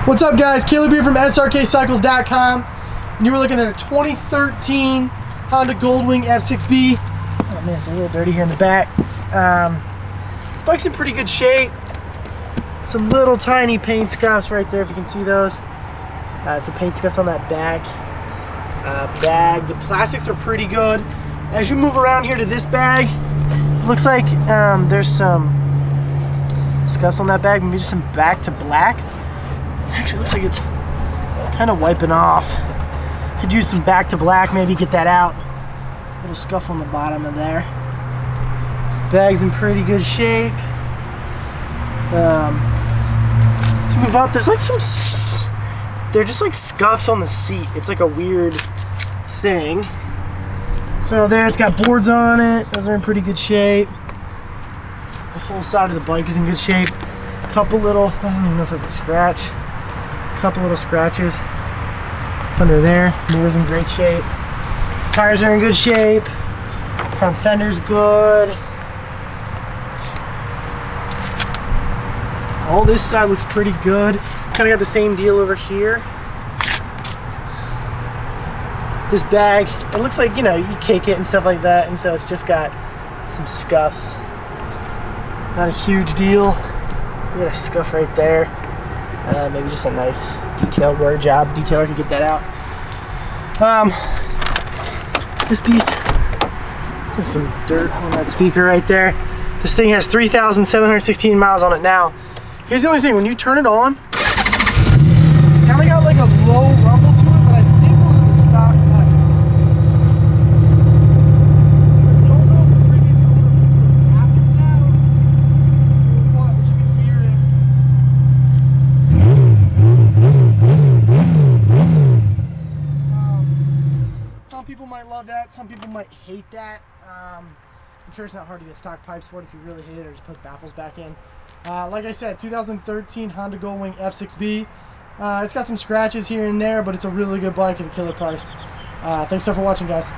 What's up, guys? Caleb here from Srkcycles.com, and you were looking at a 2013 Honda Goldwing F6B. Oh man, it's a little dirty here in the back. This bike's in pretty good shape. Some little tiny paint scuffs right there, if you can see those. Some paint scuffs on that back bag. The plastics are pretty good. As you move around here to this bag, it looks like there's some scuffs on that bag, maybe just some back to black. Actually, looks like it's kind of wiping off. Could use some back to black, maybe get that out. Little scuff on the bottom of there. Bag's in pretty good shape. To move up, there's like they're just like scuffs on the seat. It's like a weird thing. So there, it's got boards on it. Those are in pretty good shape. The whole side of the bike is in good shape. Couple little, I don't even know if that's a scratch. Couple little scratches under there. Mirror's in great shape. Tires are in good shape. Front fender's good. All this side looks pretty good. It's kind of got the same deal over here. This bag, it looks like, you know, you cake it and stuff like that, and so it's just got some scuffs. Not a huge deal. You got a scuff right there. Maybe just a nice detailed wear job. Detailer could get that out. This beast, there's some dirt on that speaker right there. This thing has 3,716 miles on it now. Here's the only thing, when you turn it on, it's kind of got like a low rumble to it, but I think those are the stock pipes. I don't know if the previous owner put apples out or what, but you can hear it. Some people might love that, some people might hate that. I'm sure it's not hard to get stock pipes for it if you really hate it, or just put baffles back in. Like I said, 2013 Honda Goldwing F6B. It's got some scratches here and there, but it's a really good bike at a killer price. Thanks so much for watching, guys.